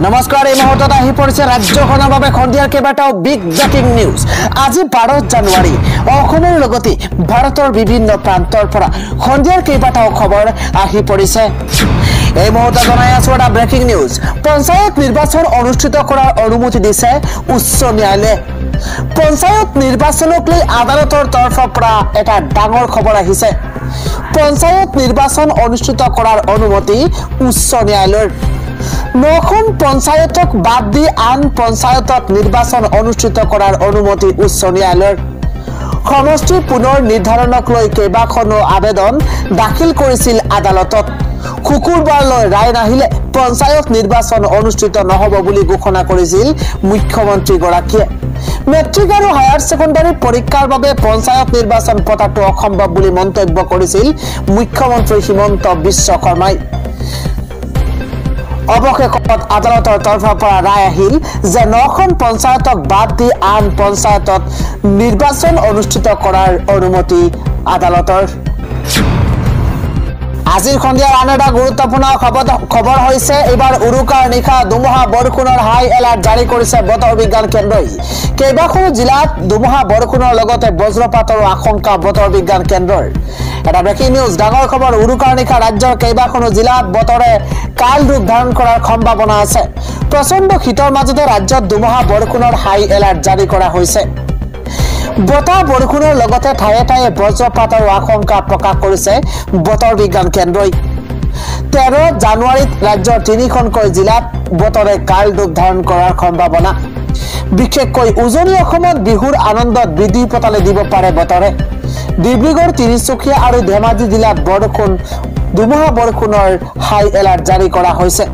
নমস্কাৰ এই মুহূৰ্তত আহি পৰিছে ৰাজ্যখনৰ বাবে সন্ধিয়াৰ কেইবাটাও বিগ ব্ৰেকিং নিউজ। আজি 12 জানুৱাৰী অসমৰ লগতে ভাৰতৰ বিভিন্ন প্ৰান্তৰ পৰা সন্ধিয়াৰ কেইবাটাও খবৰ আহি পৰিছে। এই মুহূৰ্তত জনাই আছো এটা ব্ৰেকিং নিউজ। পঞ্চায়ত নিৰ্বাচন অনুষ্ঠিত কৰাৰ অনুমতি দিছে উচ্চ ন্যায়ালয়ে। পঞ্চায়ত নিৰ্বাচনক লৈ আদালতৰ তৰফৰ পৰা এটা ডাঙৰ খবৰ আহিছে। পঞ্চায়ত নিৰ্বাচন অনুষ্ঠিত কৰাৰ অনুমতি উচ্চ ন্যায়ালয়ৰ। 9খন পঞ্চায়তক বাদ দি আন পঞ্চায়তত নিৰ্বাচন অনুষ্ঠিত কৰাৰ অনুমতি উচ্চ ন্যায়ালয়ৰ। সমষ্টি পুনৰ নিৰ্ধাৰণক লৈ কেইবাখনো আবেদন দাখিল কৰিছিল আদালতত। শুকুৰবাৰলৈ ৰায় নাহিলে পঞ্চায়ত নিৰ্বাচন অনুষ্ঠিত নহব বুলি ঘোষণা কৰিছিল মুখ্যমন্ত্ৰীগৰাকীয়ে। মেট্ৰিক আৰু হায়াৰ ছেকেণ্ডাৰী পৰীক্ষাৰ বাবে পঞ্চায়ত নিৰ্বাচন পতাটো অসম্ভৱ বুলি মন্তব্য কৰিছিল মুখ্যমন্ত্ৰী হিমন্ত বিশ্ব শৰ্মাই। অৱশেষত আদালতৰ তৰফৰ পৰা ৰায় আহিল যে 9খন পঞ্চায়তক বাদ দি আন পঞ্চায়তত নিৰ্বাচন অনুষ্ঠিত কৰাৰ অনুমতি আদালতৰ। আজিৰ সন্ধিয়াৰ আন এটা গুৰুত্বপূৰ্ণ খবৰ হৈছে এইবাৰ উৰুকাৰ নিশা ধুমুহা বৰষুণৰ হাই এলাৰ্ট জাৰি কৰিছে বতৰ বিজ্ঞান কেন্দ্ৰই। কেইবাখনো জিলাত ধুমুহা বৰষুণৰ লগতে বজ্ৰপাতৰো আশংকা বতৰ বিজ্ঞান কেন্দ্ৰৰ। এটা ব্ৰেকিং নিউজ, ডাঙৰ খবৰ। উৰুকাৰ নিশা ৰাজ্যৰ কেইবাখনো জিলাত বতৰে কাল ৰূপ ধাৰণ কৰাৰ সম্ভাৱনা আছে। প্ৰচণ্ড শীতৰ মাজতে ৰাজ্যত ধুমুহা বৰষুণৰ হাই এলাৰ্ট জাৰি কৰা হৈছে। বতাহ বৰষুণৰ লগতে ঠায়ে ঠায়ে বজ্ৰপাতৰ আশংকা প্ৰকাশ কৰিছে বতৰ বিজ্ঞান কেন্দ্ৰই। 13 জানুৱাৰীত ৰাজ্যৰ 3খনকৈ জিলাত বতৰে কাল ৰূপ ধাৰণ কৰাৰ সম্ভাৱনা। বিশেষকৈ উজনি অসমত বিহুৰ আনন্দত বৃদ্ধি পতালে দিব পাৰে বতৰে। ডিব্ৰুগড়, তিনিচুকীয়া আৰু ধেমাজি জিলাত ধুমুহা বৰষুণৰ হাই এলাৰ্ট জাৰি কৰা হৈছে।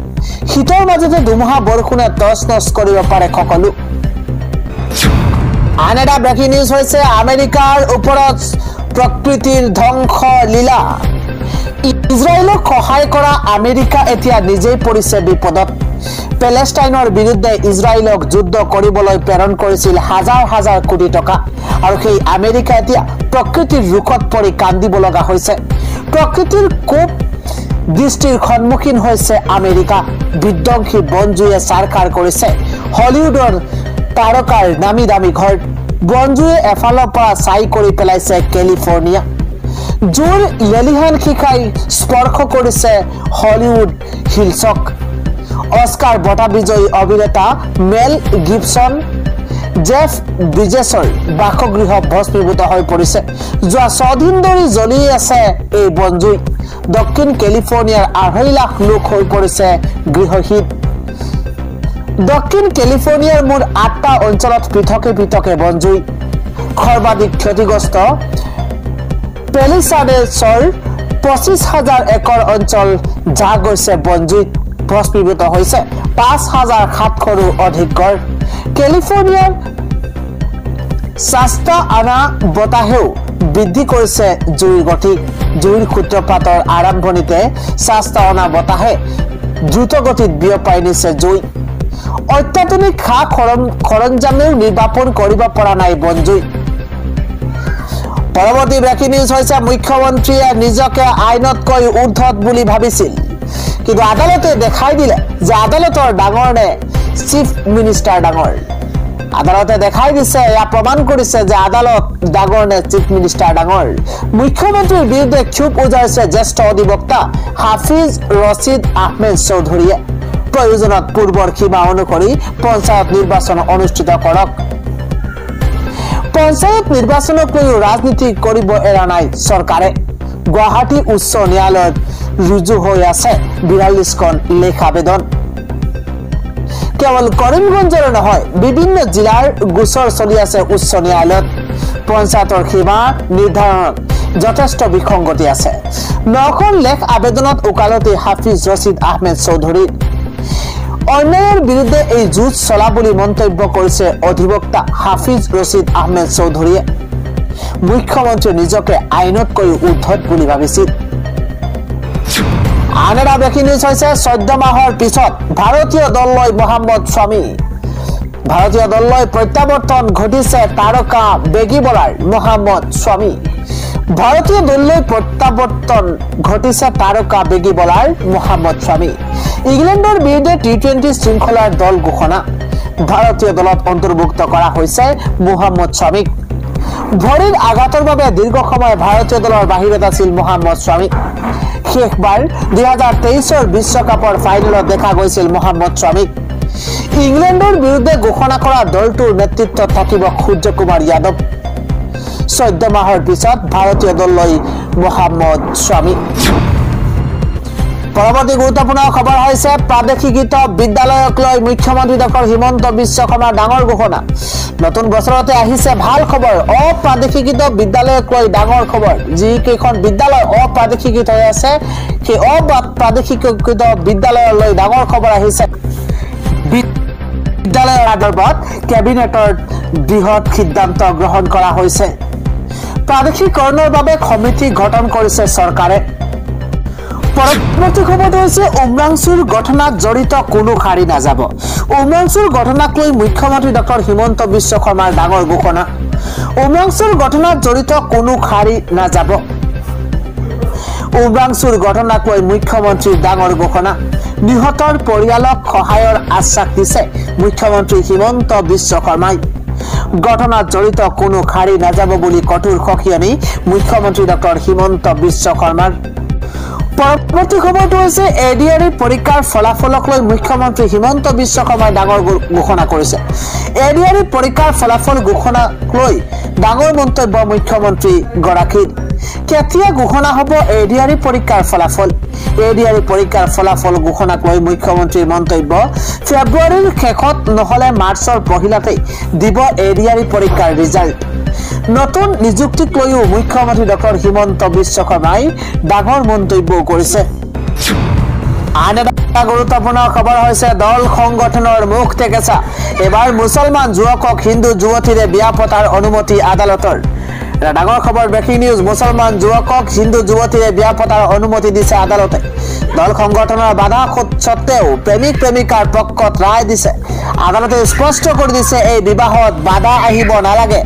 শীতৰ মাজতে ধুমুহা বৰষুণে তছ নছ কৰিব পাৰে সকলো। আন এটা ব্ৰেকিং নিউজ হৈছে আমেৰিকাৰ ওপৰত প্ৰকৃতিৰ ধ্বংস লীলা। ইজৰাইলক সহায় কৰা আমেৰিকা এতিয়া নিজেই পৰিছে বিপদত। পেলেষ্টাইনৰ বিৰুদ্ধে ইজৰাইলক যুদ্ধ কৰিবলৈ প্ৰেৰণ কৰিছিল হাজাৰ হাজাৰ কোটি টকা, আৰু সেই আমেৰিকা এতিয়া প্ৰকৃতিৰ ৰোষত পৰি কান্দিব লগা হৈছে। প্ৰকৃতিৰ কোপ দৃষ্টিৰ সন্মুখীন হৈছে আমেৰিকা। বিধ্বংসী বনজুয়ে চাৰখাৰ কৰিছে হলিউডৰ তাৰকাৰ নামী দামী ঘৰ। বনজুয়ে এফালৰ পৰা ছাই কৰি পেলাইছে কেলিফৰ্ণিয়া। জোৰ লেলিহান শিখাই স্পৰ্শ কৰিছে হলিউড হিলছক। অস্কাৰ বঁটা বিজয়ী অভিনেতা মেল গিবছন জেফ ব্ৰিজেছৰ বাসগৃহ ভস্মীভূত হৈ পৰিছে। যোৱা 6 দিন ধৰি জ্বলি আছে এই বনজুই। দক্ষিণ কেলিফৰ্ণিয়াৰ 2.5 লাখ লোক হৈ পৰিছে গৃহহীন। দক্ষিণ কেলিফৰ্ণিয়াৰ মুঠ 8টা অঞ্চলত পৃথকে পৃথকে বনজুই। সৰ্বাধিক ক্ষতিগ্ৰস্ত পেলিচাডেছৰ 25,000 একৰ অঞ্চল যা গৈছে বনজুইত। ভস্মীভূত হৈছে 5,700ৰো অধিক ঘৰ। কেলিফৰ্ণিয়াৰ চাস্তা আনা বতাহেও বৃদ্ধি কৰিছে জুইৰ গতি। জুইৰ সূত্ৰপাতৰ আৰম্ভণিতে চাস্তা আনা বতাহে দ্ৰুতগতিত বিয়পাই নিছে জুই। অত্যাধুনিক সা সৰঞ্জামেও নিৰ্বাপন কৰিব পৰা নাই বনজুই। পৰৱৰ্তী ব্ৰেকিং নিউজ হৈছে মুখ্যমন্ত্ৰীয়ে নিজকে আইনতকৈ ঊৰ্ধত বুলি ভাবিছিল, কিন্তু আদালতে দেখাই দিলে যে আদালতৰ ডাঙৰ নে চিফ মিনিষ্টাৰ ডাঙৰ। আদালতে দেখাই দিছে, এয়া প্ৰমাণ কৰিছে যে আদালত ডাঙৰ নে চিফ মিনিষ্টাৰ ডাঙৰ। মুখ্যমন্ত্ৰীৰ বিৰুদ্ধে ক্ষোভ উজাৰিছে জ্যেষ্ঠ অধিবক্তা হাফিজ ৰছিদ আহমেদ চৌধুৰীয়ে। প্ৰয়োজনত পূৰ্বৰ সীমা অনুসৰি পঞ্চায়ত নিৰ্বাচন অনুষ্ঠিত কৰক। পঞ্চায়ত নিৰ্বাচনক লৈও ৰাজনীতি কৰিব এৰা নাই চৰকাৰে। গুৱাহাটী উচ্চ ন্যায়ালয়ত ৰুজু হৈ আছে 42খন লেখ আবেদন। কেৱল কৰিমগঞ্জৰ নহয়, বিভিন্ন জিলাৰ গোচৰ চলি আছে উচ্চ ন্যায়ালয়ত। পঞ্চায়তৰ সীমা নিৰ্ধাৰণত যথেষ্ট বিসংগতি আছে। 9খন লেখ আবেদনত ওকালতি হাফিজ ৰছিদ আহমেদ চৌধুৰীৰ। অন্যায়ৰ বিৰুদ্ধে এই যুঁজ চলা বুলি মন্তব্য কৰিছে অধিবক্তা হাফিজ ৰছিদ আহমেদ চৌধুৰীয়ে। মুখ্যমন্ত্ৰীয়ে নিজকে আইনতকৈ ঊৰ্ধত বুলি ভাবিছিল। আন এটা ব্ৰেকিং নিউজ হৈছে 14 মাহৰ পিছত ভাৰতীয় দললৈ মহম্মদ স্বামী। ভাৰতীয় দললৈ প্ৰত্যাৱৰ্তন ঘটিছে তাৰকা বেগী বলাৰ মহম্মদ স্বামী। ভাৰতীয় দললৈ প্ৰত্যাৱৰ্তন ঘটিছে তাৰকা বেগী বলাৰ মহম্মদ স্বামী। ইংলেণ্ডৰ বিৰুদ্ধে টি20 শৃংখলাৰ দল ঘোষণা ভাৰতীয় দলত অন্তৰ্ভুক্ত কৰা হৈছে মোহাম্মদ শামিক ভৰিৰ আঘাতৰ বাবে দীৰ্ঘ সময় ভাৰতীয় দলৰ বাহিৰত আছিল মোহাম্মদ শামি শেষবাৰ 2023 বিশ্বকাপৰ ফাইনেলত দেখা গৈছিল মোহাম্মদ শামিক ইংলেণ্ডৰ বিৰুদ্ধে ঘোষণা কৰা দলটোৰ নেতৃত্বত থাকিব সূৰ্যকুমাৰ যাদৱ 14 মাহৰ পিছত ভাৰতীয় দললৈ মোহাম্মদ শামি পৰৱৰ্তী গুৰুত্বপূৰ্ণ খবৰ হৈছে প্ৰাদেশিকৃত বিদ্যালয়ক লৈ মুখ্যমন্ত্ৰী ডক্টৰ হিমন্ত বিশ্ব শৰ্মাৰ ডাঙৰ ঘোষণা নতুন বছৰতে আহিছে ভাল খবৰ অপ্ৰাদেশিকৃত বিদ্যালয়ক লৈ ডাঙৰ খবৰ যি কেইখন বিদ্যালয় অপ্ৰাদেশিকৃত হৈ আছে সেই অপ্ৰাদেশিকৃত বিদ্যালয়ক লৈ ডাঙৰ খবৰ আহিছে বিদ্যালয়ৰ আদৰ্শত কেবিনেটৰ বৃহৎ সিদ্ধান্ত গ্ৰহণ কৰা হৈছে প্ৰাদেশিকৰণৰ বাবে সমিতি গঠন কৰিছে চৰকাৰে পৰৱৰ্তী খবৰটো হৈছে উমৰাংচুৰ ঘটনাত জড়িত কোনো খাৰি নাযাব উমৰাংচুৰ ঘটনাক লৈ মুখ্যমন্ত্ৰী ডক্টৰ হিমন্ত বিশ্ব শৰ্মাৰ ডাঙৰ ঘোষণা উমৰাংচুৰ ঘটনাত জড়িত কোনো খাৰি নাযাব উমৰাংচুৰ ঘটনাক লৈ মুখ্যমন্ত্ৰীৰ ডাঙৰ ঘোষণা নিহতৰ পৰিয়ালক সহায়ৰ আশ্বাস দিছে মুখ্যমন্ত্ৰী হিমন্ত বিশ্ব শৰ্মাই ঘটনাত জড়িত কোনো খাৰি নাযাব বুলি কঠোৰ সকিয়নি মুখ্যমন্ত্ৰী ডক্টৰ হিমন্ত বিশ্ব শৰ্মাৰ পৰৱৰ্তী খবৰটো হৈছে এডিআৰই পৰীক্ষাৰ ফলাফলক লৈ মুখ্যমন্ত্ৰী হিমন্ত বিশ্ব শৰ্মাই ডাঙৰ ঘোষণা কৰিছে এডিআৰই পৰীক্ষাৰ ফলাফল ঘোষণাক লৈ ডাঙৰ মন্তব্য মুখ্যমন্ত্ৰী গৰাকীৰ কেতিয়া ঘোষণা হ'ব এডিআৰই পৰীক্ষাৰ ফলাফল এডিআৰই পৰীক্ষাৰ ফলাফল ঘোষণাক লৈ মুখ্যমন্ত্ৰীৰ মন্তব্য ফেব্ৰুৱাৰীৰ শেষত নহলে মাৰ্চৰ পহিলাতে দিব এডিআৰই পৰীক্ষাৰ ৰিজাল্ট নতুন নিযুক্তিক লৈও মুখ্যমন্ত্ৰী ডক্টৰ হিমন্ত বিশ্ব শৰ্মাই ডাঙৰ মন্তব্য কৰিছে আন এটা গুৰুত্বপূৰ্ণ খবৰ হৈছে দল সংগঠনৰ মুখ টেকেছা এবাৰ মুছলমান যুৱকক হিন্দু যুৱতীৰে বিয়া পতাৰ অনুমতি আদালতৰ ডাঙৰ খবৰ ব্ৰেকিং নিউজ মুছলমান যুৱকক হিন্দু যুৱতীৰে বিয়া পতাৰ অনুমতি দিছে আদালতে দল সংগঠনৰ বাধা সত্ত্বেও প্ৰেমিক প্ৰেমিকাৰ পক্ষত ৰায় দিছে আদালতে স্পষ্ট কৰি দিছে এই বিবাহত বাধা আহিব নালাগে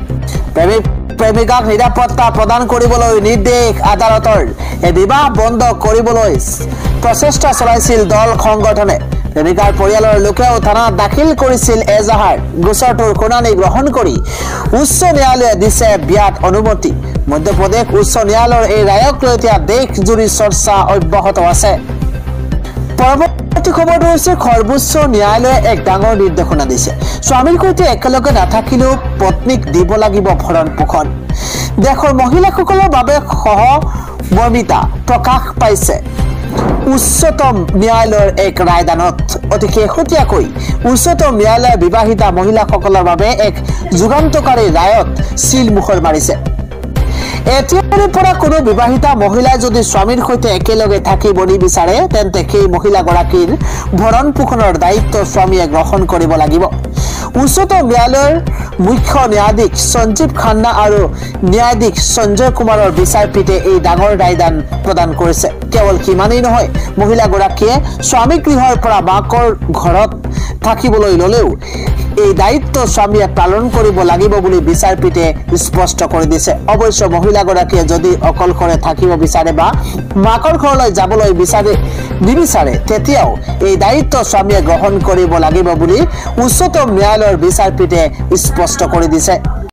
প্ৰেমিক প্ৰেমিকাক নিৰাপত্তা প্ৰদান কৰিবলৈ নিৰ্দেশ আদালতৰ এই বিবাহ বন্ধ কৰিবলৈ প্ৰচেষ্টা চলাইছিল দল সংগঠনে প্ৰেমিকাৰ পৰিয়ালৰ লোকেও থানাত দাখিল কৰিছিল এজাহাৰ গোচৰটোৰ শুনানি গ্ৰহণ কৰি উচ্চ ন্যায়ালয়ে দিছে বিয়াত অনুমতি মধ্যপ্ৰদেশ উচ্চ ন্যায়ালয়ৰ এই ৰায়ক লৈ এতিয়া দেশজুৰি চৰ্চা অব্যাহত আছে পৰৱৰ্তী খবৰটো হৈছে সৰ্বোচ্চ ন্যায়ালয়ে এক ডাঙৰ নিৰ্দেশনা দিছে স্বামীৰ সৈতে একেলগে নাথাকিলেও পত্নীক দিব লাগিব ভৰণ পোষণ দেশৰ মহিলাসকলৰ বাবে সহমৰ্মিতা প্ৰকাশ পাইছে উচ্চতম ন্যায়ালয়ৰ এক ৰায়দানত অতি শেহতীয়াকৈ উচ্চতম ন্যায়ালয়ে বিবাহিতা মহিলাসকলৰ বাবে এক যুগান্তকাৰী ৰায়ত চিল মোহৰ মাৰিছে এতিয়াৰে পৰা কোনো বিবাহিতা মহিলাই যদি স্বামীৰ সৈতে একেলগে থাকিব নিবিচাৰে তেন্তে সেই মহিলাগৰাকীৰ ভৰণ পোষণৰ দায়িত্ব স্বামীয়ে গ্ৰহণ কৰিব লাগিব উচ্চতম ন্যায়ালয়ৰ মুখ্য ন্যায়াধীশ সঞ্জীৱ খান্না আৰু ন্যায়াধীশ সঞ্জয় কুমাৰৰ বিচাৰপীঠে এই ডাঙৰ ৰায়দান প্ৰদান কৰিছে কেৱল সিমানেই নহয় মহিলাগৰাকীয়ে স্বামী গৃহৰ পৰা মাকৰ ঘৰত থাকিবলৈ ললেও এই দায়িত্ব স্বামীয়ে পালন কৰিব লাগিব বুলি বিচাৰপীঠে স্পষ্ট কৰি দিছে অৱশ্য মহিলাগৰাকীয়ে যদি অকলশৰে থাকিব বিচাৰে বা মাকৰ ঘৰলৈ যাবলৈ নিবিচাৰে তেতিয়াও এই দায়িত্ব স্বামীয়ে গ্ৰহণ কৰিব লাগিব বুলি উচ্চতম ন্যায়ালয়ৰ বিচাৰপীঠে স্পষ্ট কৰি দিছে